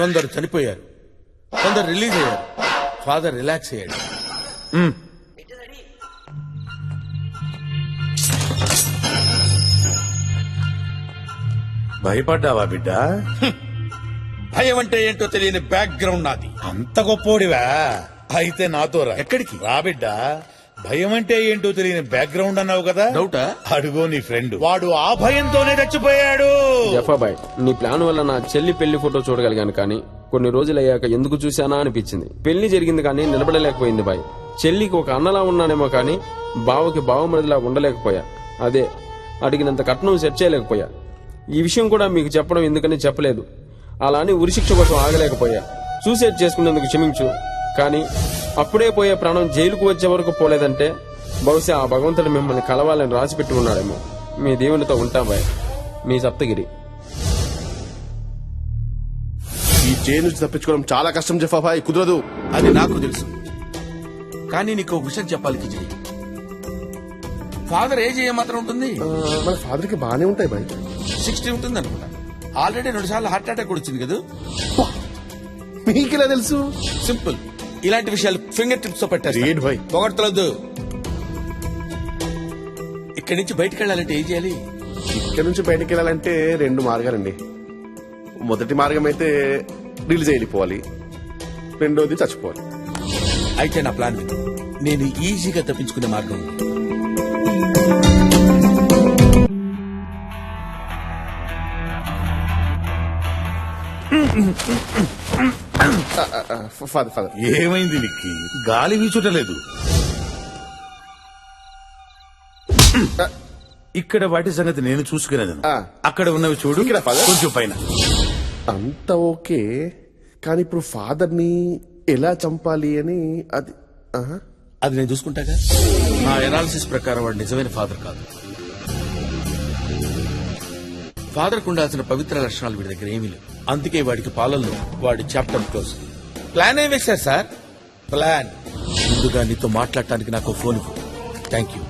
కొందరు చనిపోయారు, కొందరు రిలీజ్ అయ్యారు, ఫాదర్ రిలాక్స్ అయ్యాడు. భయపడ్డావా బిడ్డ? భయం అంటే ఏంటో తెలియని బ్యాక్గ్రౌండ్ నాది. అంత గొప్పోడివా? అయితే నాతో రా. ఎక్కడికి? రా బిడ్డ. భయం అంటే ఏంటో తెలియని బ్యాక్గ్రౌండ్ అన్నావు కదా, డౌటా? అడుగో నీ ఫ్రెండ్, వాడు ఆ భయంతోనే చచ్చిపోయాడు. జఫాబాయ్, నీ ప్లాన్ వల్ల నా చెల్లి పెళ్లి ఫోటో చూడగలిగాను, కానీ కొన్ని రోజులు అయ్యాక ఎందుకు చూశానా అనిపించింది. పెళ్లి జరిగింది కానీ నిలబడలేకపోయింది బాయ్. చెల్లికి ఒక అన్నలా ఉన్నానేమో కానీ బావకి బావమరిదిలా ఉండలేకపోయా. అదే అడిగినంత కట్నం సెట్ చేయలేకపోయా. ఈ విషయం కూడా మీకు చెప్పడం ఎందుకని చెప్పలేదు. అలా అని ఉరిశిక్ష కోసం ఆగలేకపోయా. సూసైడ్ చేసుకునేందుకు క్షమించు, కానీ అప్పుడే పోయే ప్రాణం జైలుకు వచ్చే వరకు పోలేదంటే బహుశా ఆ భగవంతుడు మిమ్మల్ని కలవాలని రాసిపెట్టి ఉన్నాడేమో. మీ దేవునితో ఉంటా బాయ్. మీ సప్తగిరి. ఈ జైలు నుంచి తప్పించుకోవడం చాలా కష్టం జఫాబాయ్, కుదరదు. అది నాకు తెలుసు, కానీ నీకు ఒక విషయం చెప్పాలి కిజీ. ఫాదర్ ఏజ్ ఏమాత్రం ఉంటుంది? మన ఫాదర్ కి బానే ఉంటాయి బాయ్. 60 ఉంటుంది అనుకుంటా. ఆల్రెడీ 2 సార్లు హార్ట్ అటాక్ కూడా వచ్చింది కదా. మీకెలా తెలుసు? సింపుల్, ఇలాంటి విషయాలు ఫింగర్ టిప్స్ తో Great, పెట్టేస్తారు. bhai. పొగడతలొద్దు. ఇక్కడి నుంచి బయటకు వెళ్ళాలంటే ఏం చేయాలి? ఇక్కడ నుంచి బయటకు వెళ్ళాలంటే 2 మార్గాలండి. మొదటి మార్గం అయితే రిలీజ్ వెళ్ళిపోవాలి, రెండోది చచ్చిపోవాలి. అయితే నా ప్లాన్ విను. నేను ఈజీగా తప్పించుకునే మార్గం ఉంది. ఫాదర్ ఫాదర్ ఏమైంది నీకు? గాలి వీచుటలేదు. ఇక్కడ వాటి సంగతి నేను చూసుకునేదాను. ఆ. అక్కడ ఉన్నవి చూడు, ఇక్కడ father. కొంచెం పైన. అంత ఓకే, కానీ ఇప్పుడు ఫాదర్ ని ఎలా చంపాలి అని అది అది నేను చూసుకుంటాగా. నా ఎనాలిసిస్ ప్రకారం వాడు నిజమైన ఫాదర్ కాదు. ఫాదర్ కు ఉండాల్సిన పవిత్ర లక్షణాలు వీడి దగ్గర ఏమీ లేవు. అందుకే వాడికి పాలనలో వాడి చాప్టర్ క్లోజ్. ప్లాన్ ఏం వేశారు సార్? ప్లాన్ ముందుగా నీతో మాట్లాడటానికి నాకు ఫోన్ ఇవ్వు. Thank you.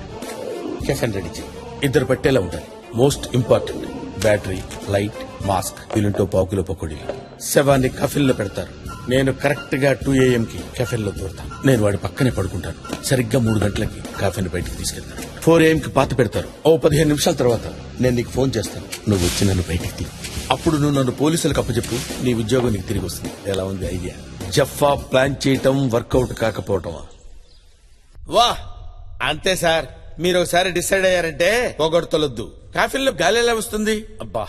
కెఫెన్ రెడీ చేయి. 2 పట్టేలా ఉండాలి. Most important, battery, light, mask, వీలుంటో పావుకిలో పకోడీలు. శవాన్ని కఫిన్ లో పెడతారు. నేను కరెక్ట్ గా 2 AM కి కెఫెన్ లో దూరతాను. నేను వాడి పక్కనే పడుకుంటాను. సరిగ్గా 3 గంటలకి కాఫీని బయటికి తీసుకెళ్తాను. 4 AM కి పాత పెడతారు. ఓ 15 నిమిషాల తర్వాత నేను నీకు ఫోన్ చేస్తాను. నువ్వు వచ్చి నన్ను బయటికి తీ. అప్పుడు నువ్వు నన్ను పోలీసులకు అప్పచెప్పు. నీ ఉద్యోగం నీకు తిరిగి వస్తుంది. ఎలా ఉంది ఐడియా? జఫా ప్లాన్ చేయటం వర్కౌట్ కాకపోవటమా? వా అంతే సార్. మీరు ఒకసారి డిసైడ్ అయ్యారంటే పొగడతలొద్దు. కాఫీల్లో గాలి ఎలా వస్తుంది? అబ్బా,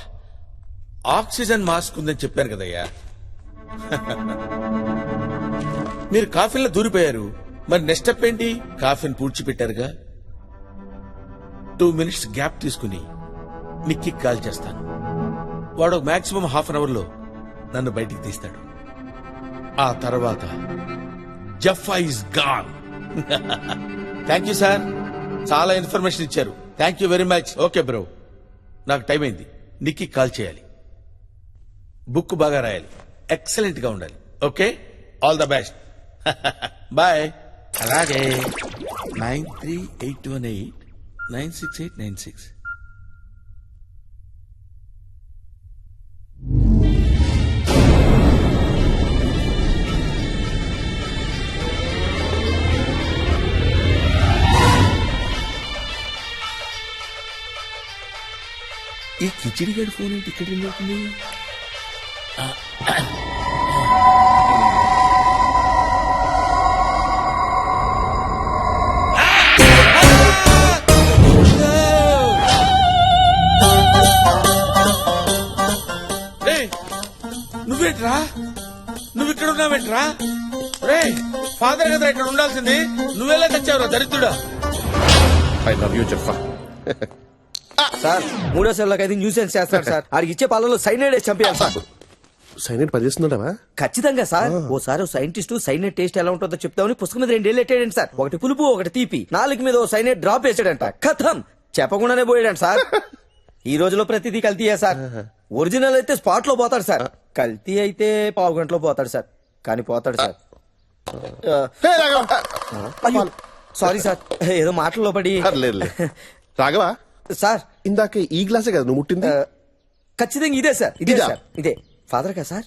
ఆక్సిజన్ మాస్క్ ఉందని చెప్పాను కదయ్యా. మీరు కాఫీల్లో దూరిపోయారు, మరి నెక్స్ట్ స్టెప్ ఏంటి? కాఫీని పూడ్చిపెట్టారుగా. 2 minutes గ్యాప్ తీసుకుని నిక్కి కాల్ చేస్తాను. వాడు మాక్సిమం ½ an hour లో నన్ను బయటికి తీస్తాడు. ఆ తర్వాత జఫా is gone. Thank you sir, చాలా ఇన్ఫర్మేషన్ ఇచ్చారు. Thank you very much. Okay bro, నాకు టైం అయింది. నిక్కి కాల్ చేయాలి. బుక్ బాగా రాయాలి. ఎక్సలెంట్ గా ఉండాలి. Okay, all the best. Bye. అలాగే 9381896896. ఈ కిచిడి గడి ఫోన్ ఏంటి ఇక్కడ రింగ్ అవుతుంది? నువ్వేంట్రా? నువ్వు ఇక్కడ ఉన్నావేంట్రా? రే, ఫాదర్ కదా ఇక్కడ ఉండాల్సింది. నువ్వెలా తెచ్చావురా దరిద్రుడా? ఐ లవ్ యూ జఫా. సార్ 3వ సెల్లోకి అయితే న్యూసెన్స్ చేస్తాడు సార్. ఆడికి ఇచ్చే పాలలో సైనైడ్ వేసి చంపేయాలి సార్. సైనైడ్ పనిచేస్తున్నాడా? ఖచ్చితంగా సార్. ఓసారి సైంటిస్ట్ సైనైడ్ టేస్ట్ ఎలా ఉంటుందో చెప్తామని పుస్తకం మీద 2 ఏళ్ళు ఎట్టాడండి సార్. ఒకటి పులుపు, ఒకటి తీపి. 4 మీద ఓ సైనైడ్ డ్రాప్ వేసాడంట. కథం చెప్పకుండానే పోయాడంట సార్. ఈ రోజులో ప్రతిదీ కల్తీయే సార్. ఒరిజినల్ అయితే స్పాట్ లో పోతాడు సార్, కల్తీ అయితే పావు గంటలో పోతాడు సార్. కానీ పోతాడు సార్. అయ్యో సారీ సార్, ఏదో మాటల్లో పడి. రాఘవా సార్ ఇందాక ఈ గ్లాసే కదా నువ్వు ముట్టింది? ఖచ్చితంగా ఇదే సార్, ఇదే ఇదా? సార్, ఇదే. ఫాదర్ కదా సార్?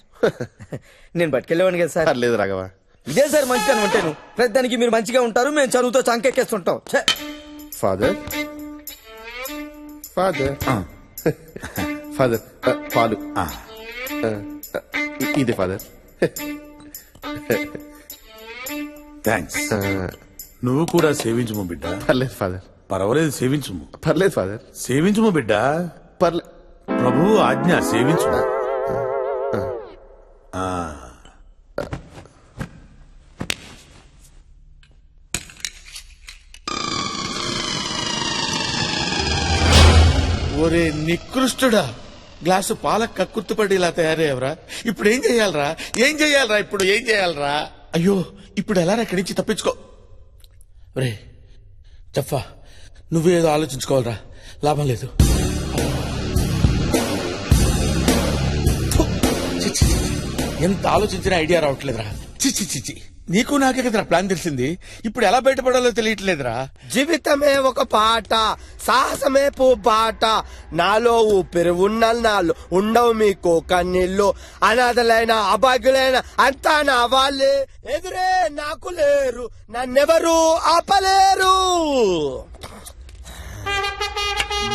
నేను పట్టుకెళ్ళేవాడిని కదా సార్. పర్లేదు రాఘవ. ఇదే సార్ మంచిగా ఉంటాను. ప్రతిదానికి మీరు మంచిగా ఉంటారు, మేము చదువుతో చంకెక్కేస్తుంటాం. ఛే! ఫాదర్ ఫాదర్ ఫాదర్ పాలు ఇది ఫాదర్. థ్యాంక్స్. నువ్వు కూడా సేవించుము బిడ్డ. పర్లేదు ఫాదర్. పర్వాలేదు, సేవించుము. పర్లేదు ఫాదర్. సేవించుము బిడ్డ. పర్లేదు. ప్రభు ఆజ్ఞ, సేవించుము. ఒరే నికృష్టుడా, గ్లాసు పాల కక్కుర్తుపడి ఇలా తయారయ్యవరా. ఇప్పుడు ఏం చెయ్యాలరా? ఇప్పుడు ఏం చేయాలరా? అయ్యో, ఇప్పుడు ఎలా ఇక్కడి నుంచి తప్పించుకో. రే జఫా, నువ్వేదో ఆలోచించుకోవాలరా, లాభం లేదు. చి, చి, చి. ఎంత ఆలోచించినా ఐడియా రావట్లేదురా. చిచి చిచి, నీకు నాకే కదరా ప్లాన్ తెలిసింది. ఇప్పుడు ఎలా బయటపడాలో తెలియట్లేదురా. జీవితమే ఒక పాట, సాహసమే బాట, నాలో ఊపిరి నాలో ఉండవు మీకు కన్నీళ్ళు, అనాథలైన అభాగ్యులైన అంతా నా వాళ్ళే, ఎదురే నాకు లేరు, నన్నెవరు ఆపలేరు.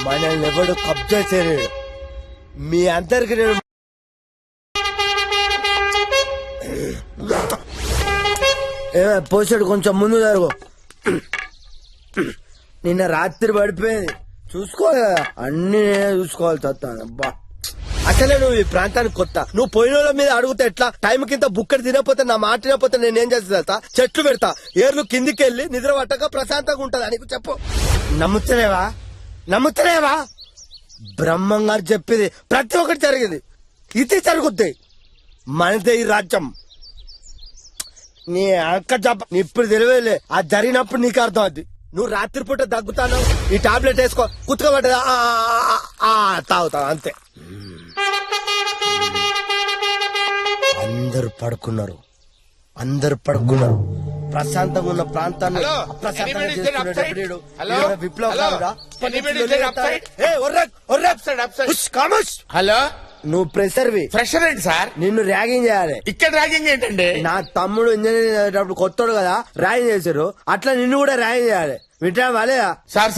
మనల్ని ఎవడు కబ్జా చేయలేడు. మీ అందరికి నేను పోసాడు, కొంచెం ముందు జరుగు. నిన్న రాత్రి పడిపోయింది, చూసుకోవాలి కదా, అన్ని నేనే చూసుకోవాలి. తత్తాను అబ్బా. అసలే నువ్వు ఈ ప్రాంతానికి కొత్త, నువ్వు పోయిన వాళ్ళ మీద అడుగుతా ఎట్లా? టైం కింద బుక్కడి తినకపోతే, నా మాట తినకపోతే నేనేం చేస్తా? చెట్లు పెడతా, ఏర్లు కిందికి వెళ్ళి నిద్ర పట్టక ప్రశాంతంగా ఉంటదా నీకు? చెప్పు. నమ్ముతలేవా? బ్రహ్మంగారు చెప్పింది ప్రతి ఒక్కటి జరిగింది, ఇది జరుగుద్ది. మనదే ఈ రాజ్యం. నీ అక్క జబ్బ ఇప్పుడు తెలియలే, అది జరిగినప్పుడు నీకు అర్థం అవుద్ది. నువ్వు రాత్రిపూట దగ్గుతాను, ఈ టాబ్లెట్ వేసుకో, కుతుకబడ్డదా తాగుతావు అంతే. అందరు పడుకున్నారు, ప్రశాంతంగా ఉన్న ప్రాంతాన్ని అప్రశాంతంగా చేస్తున్నప్పుడు వీడు విప్లవకారుడా? హలో, నువ్వు ప్రెషర్వి. ఫ్రెషర్ ఏంటి సార్? నిన్ను ర్యాగింగ్ చేయాలి. ఇక్కడ ర్యాగింగ్ ఏంటండి? నా తమ్ముడు ఇంజనీరింగ్ చదివేటప్పుడు కొత్తోడు కదా, ర్యాగింగ్ చేశారు, అట్లా నిన్ను కూడా ర్యాగింగ్ చేయాలి. వింటా వాలేదా? సార్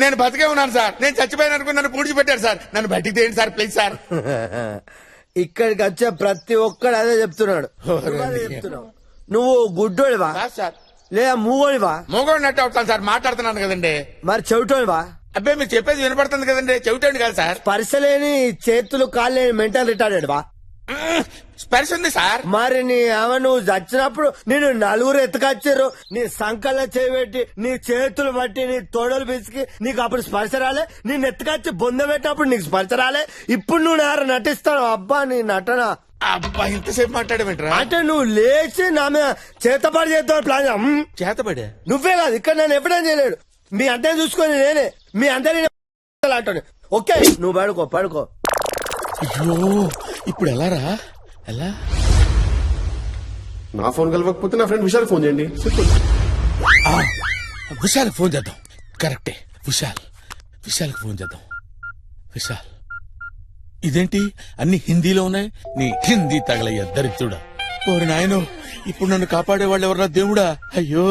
నేను బతికే ఉన్నాను సార్. నేను చచ్చిపోయాను అనుకుని నన్ను పూడ్చిపెట్టారు సార్. నన్ను బయటికి తీయండి సార్, ప్లీజ్ సార్. ఇక్కడికి వచ్చే ప్రతి ఒక్కడు అదే చెప్తున్నాడు. నువ్వు గుడ్డోడివా సార్, లేదా మూగోడివా? మోగోడినట్టు అవుతాను సార్, మాట్లాడుతున్నాను కదండి. మరి చెవిటోడివా? అబ్బాయి, మీకు చెప్పేది వినపడుతుంది కదండి, చెవిటండి కాదు సార్. స్పర్శలేని చేతులు కాళ్ళు లేని మెంటల్ రిటార్డెడ్ వా? స్పర్శ ఉంది సార్. మరి నువ్వు చచ్చినప్పుడు నేను నలుగురు ఎత్తుకొచ్చారు, నీ సంకల్లో చేయబెట్టి, నీ చేతులు బట్టి, నీ తోడలు పిసికి నీకు అప్పుడు స్పర్శ రాలే? నేను ఎత్తుకొచ్చి బొంద పెట్టినప్పుడు నీకు స్పర్శ రాలే? ఇప్పుడు నువ్వు నారు నటిస్తావు. అబ్బా నీ నటన. అబ్బా, ఇంతసేపు మాట్లాడమంటారా? అంటే నువ్వు లేచి నా మీద చేతపడి చేద్దాం ప్లాన్. చేతపడే నువ్వే కాదు, ఇక్కడ నన్ను ఎప్పుడైనా చేయలేడు. మీ అందరిని చూసుకొని నేనే, మీ అందరినీ అంటాను. ఓకే, నువ్వు పడుకో. అయ్యో, ఇప్పుడు ఎలా రా? ఎలా? నా ఫోన్ కలవకపోతే నా ఫ్రెండ్ విశాల్ ఫోన్ చేయండి. విశాల్ ఫోన్ చేద్దాం. కరెక్టే, విశాల్కి ఫోన్ చేద్దాం. విశాల్, ఇదేంటి అన్ని హిందీలో ఉన్నాయి? నీ హిందీ తగలయ్య దరిద్రుడా. ఓరి నాయనో, ఇప్పుడు నన్ను కాపాడేవాళ్ళు ఎవరా దేవుడా? అయ్యో,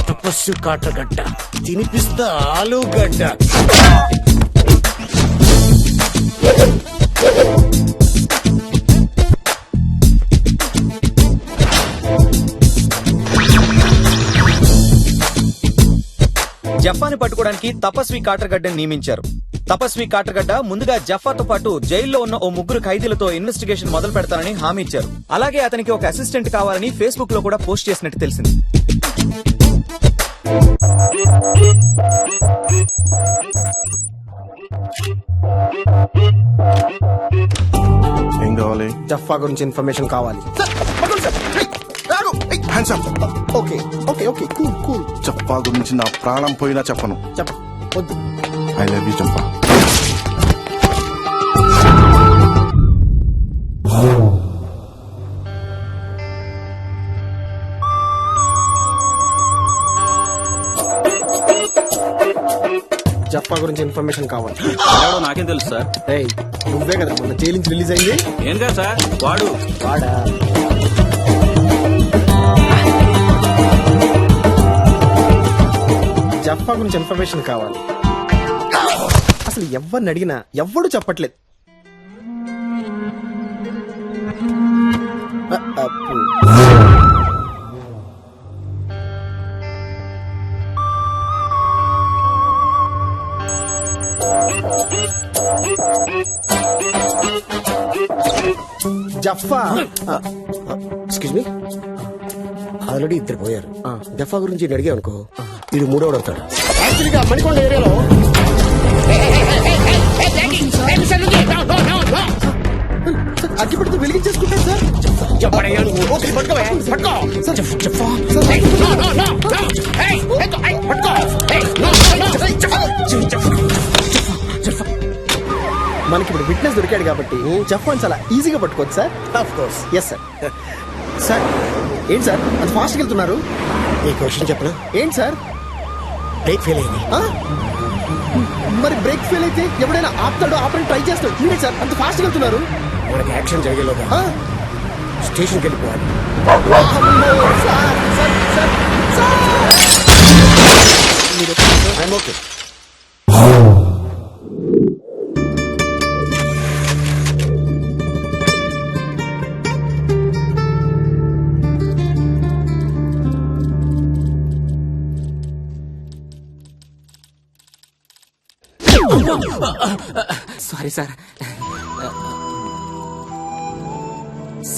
తపస్సు కాటగడ్డ తినిపిస్తా ఆలుగడ్డ. జఫాని పట్టుకోవడానికి తపస్వి కాటర్గడ్డని నియమించారు. తపస్వి కాటర్గడ్డ ముందుగా జఫాతో పాటు జైల్లో ఉన్న ఓ ముగ్గురు ఖైదీలతో ఇన్వెస్టిగేషన్ మొదలు పెడతానని హామీ ఇచ్చారు. అలాగే అతనికి ఒక అసిస్టెంట్ కావాలని ఫేస్బుక్ లో కూడా పోస్ట్ చేసినట్టు తెలిసింది. ఏం కావాలి? జఫా గురించి ఇన్ఫర్మేషన్ కావాలి. Okay cool. చెప్పా గురించి నా ప్రాణం పోయినా చెప్పను. వద్దు. ఐ లవ్ యూ చెప్పా. జఫా గురించి ఇన్ఫర్మేషన్ కావాలి. ఎవడో నాకేం తెలుసు సార్. ఏయ్, నువ్వే కదా మొన్న జైలు నుంచి రిలీజ్ అయింది. ఏం కాదు సార్, వాడు వాడా? జఫా గురించి ఇన్ఫర్మేషన్ కావాలి. అసలు ఎవరిని అడిగినా ఎవ్వడు చెప్పట్లేదు. అప్పు. జఫా ఎక్స్క్యూజ్ మీ, ఆల్రెడీ ఇద్దరు పోయారు. జఫా గురించి నేను అడిగా అనుకో, ఇది మూడోడు అవుతాడు. యాక్చువల్గా మణికొండ ఏరియాలో అగ్గిపెడితే వెలిగించేసుకుంటాడు సార్. మనకి ఇప్పుడు విట్నెస్ దొరికాడు కాబట్టి జఫాన్ చాలా ఈజీగా పట్టుకోవచ్చు sir. Of course. Yes sir. Sir ఏంటి సార్ అంత ఫాస్ట్గా వెళ్తున్నారు? ఈ క్వశ్చన్ చెప్పనా? ఏంటి సార్? బ్రేక్ ఫెయిల్ అయింది. మరి బ్రేక్ ఫెయిల్ అయితే ఎవడైనా ఆపుతాడో ఆపని ట్రై చేస్తాడు. ఏంటి సార్ అంత ఫాస్ట్గా వెళ్తున్నారు? మనకి యాక్షన్ జరిగేలోగా స్టేషన్కి వెళ్ళిపోవాలి. I'm okay. Sorry sir.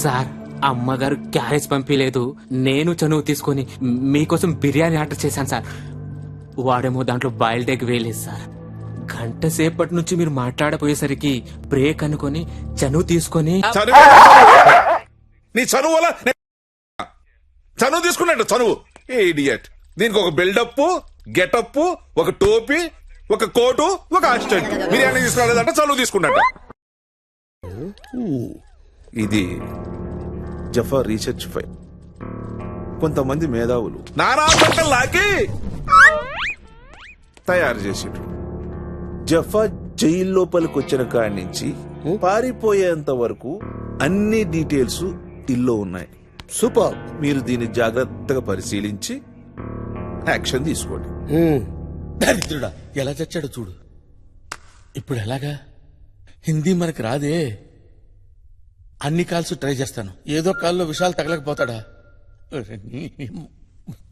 Sir అమ్మగారు క్యారేజ్ పంపించలేదు, నేను చనువు తీసుకొని మీకోసం బిర్యానీ ఆర్డర్ చేశాను సార్. వాడేమో దాంట్లో బాయిల్డ్ ఎగ్ వేయలేదు సార్. గంట సేపటి నుంచి మీరు మాట్లాడపోయేసరికి బ్రేక్ అనుకొని చనువు తీసుకొని నీ చనువు వల్ల చనువు తీసుకున్నాడు. చనువు ఇడియట్. దీనికి ఒక బిల్డప్, గెటప్, ఒక టోపీ, ఒక కోటు, ఒక అసిస్టెంట్. బిర్యానీ తీసుకురాలేదంటే చనువు తీసుకున్నట్ట. ఇది జఫా రీసెర్చ్ ఫైల్. కొంతమంది మేధావులు నానా లాకి తయారు చేసిండ్రు. జఫా జైలు లోపలికి వచ్చిన కాడి నుంచి పారిపోయేంత వరకు అన్ని డీటెయిల్స్ ఇల్లో ఉన్నాయి. సూపర్. మీరు దీన్ని జాగ్రత్తగా పరిశీలించి యాక్షన్ తీసుకోండి. దరిద్రుడా ఎలా చచ్చాడు చూడు. ఇప్పుడు ఎలాగా? హిందీ మనకి రాదే. అన్ని కాల్స్ ట్రై చేస్తాను, ఏదో కాల్లో విషయాలు తగలకపోతాడా?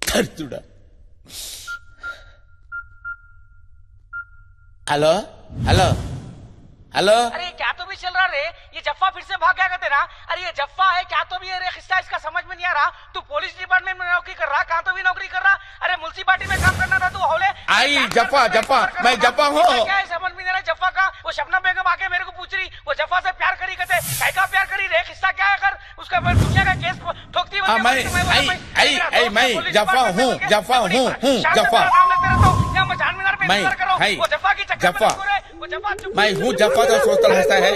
దరిద్రుడా. Hello hello hello. अरे क्या तो भी चल रहा रे, ये जफ्फा फिर से भाग गया क्या तेरा? अरे ये जफ्फा है क्या तो भी है रे, खिस्सा इसका समझ में नहीं आ रहा। तू पुलिस डिपार्टमेंट में नौकरी कर रहा, कहाँ तो भी नौकरी कर रहा। अरे मुल्सिपालिटी में काम करना था तू हौले। आई जफ्फा जफ्फा मैं जफ्फा हूँ। क्या है समझ में नहीं रहा जफ्फा का? वो शबनम बेगम आके मेरे को पूछ रही वो जफ्फा से प्यार करी कहते, क्या प्यार करी रे, खिस्सा क्या है कर उसका दुनिया का केस ठोकती। मैं जफ्फा हूँ जफ्फा हूँ जफ्फा जफ्फा मैं हूँ जफ्फा तो सोचता रहता है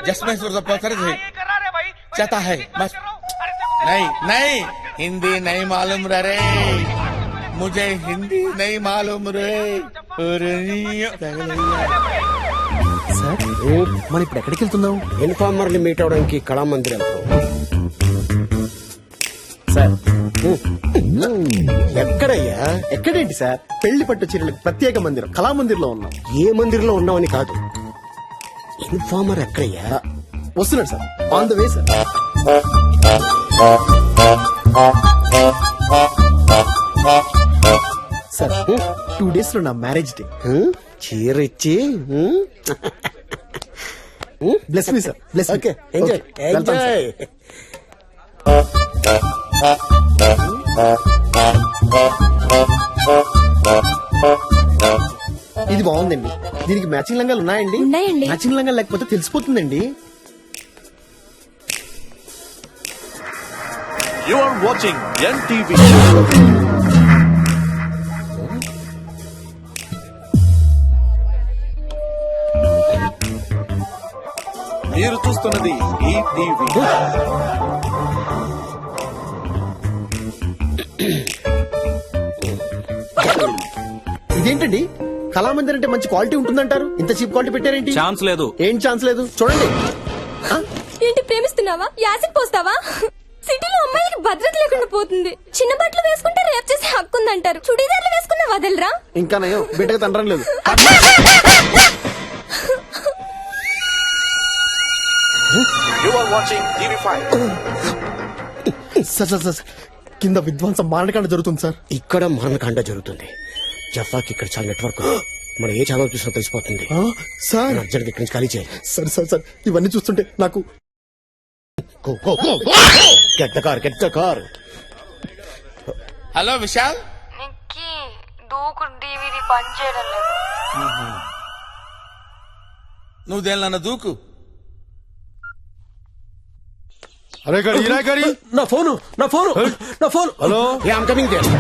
जिसमें चाहता है बस। नहीं नहीं हिंदी नहीं मालूम रे, मुझे हिंदी नहीं मालूम रे। సార్ మనం ఇప్పుడు ఎక్కడికి వెళ్తున్నాం? ఇన్ఫార్మర్ ని మీట్ అవడానికి కళామందిర్ వెళ్తాం సార్. ఎక్కడయ్యా? ఎక్కడేంటి సార్? పెళ్లి పట్టు చీరలకు ప్రత్యేక మందిరం కళామందిర్ లో ఉన్నాం. ఏ మందిరంలో ఉన్నామని కాదు, ఇన్ఫార్మర్ ఎక్కడయ్యా? వస్తున్నాడు sir, on the way sir. Sir 2 days లో నా మ్యారేజ్ డే. చీర ఇచ్చి bless me sir, bless. Okay enjoy enjoy. ఇది బాగుందండి. దీనికి మ్యాచింగ్ లంగాలు ఉన్నాయండి? ఉన్నాయండి. మ్యాచింగ్ లంగాలు లేకపోతే తెలిసిపోతుందండి. You are watching NTV. మీరు చూస్తున్నది ఈటీవీ. ఇదేంటండి కళామందిర్ అంటే మంచి క్వాలిటీ ఉంటుందంటారు, ఇంత చీప్ క్వాలిటీ పెట్టారేంటి? ఛాన్స్ లేదు. ఏం ఛాన్స్ లేదు, చూడండి. ఏంటి ప్రేమిస్తున్నావా? యాసిడ్ పోస్తావా? సిటీలో అమ్మాయిలకి భద్రత లేకుండా పోతుంది. చిన్న బట్టలు వేసుకుంటే రేప్ చేసే హక్కు ఉందంటారు. చుడీదార్లు వేసుకున్నా వదలరా? ఇంకా నయం, బిడ్డగా తండ్రం లేదు. You are watching TV5. Sir కింద విధ్వంసం మారణకాండ జరుగుతుంది సార్. ఇక్కడ మారణకాండ జరుగుతుంది. జఫాకి ఇక్కడ చాలా నెట్వర్క్ ఉంది. మనం ఏ ఛానల్ చూసినా తెలిసిపోతుంది. సార్ అర్జెంట్ ఇక్కడి నుంచి ఖాళీ చేయాలి. సార్ ఇవన్నీ చూస్తుంటే నాకు get the car. Hello Vishal, దూకు డివిడి పని చేయడం లేదు. నువ్వు దేనిలన్నా దూకు. అరే గారి నా phone hello, I am coming there.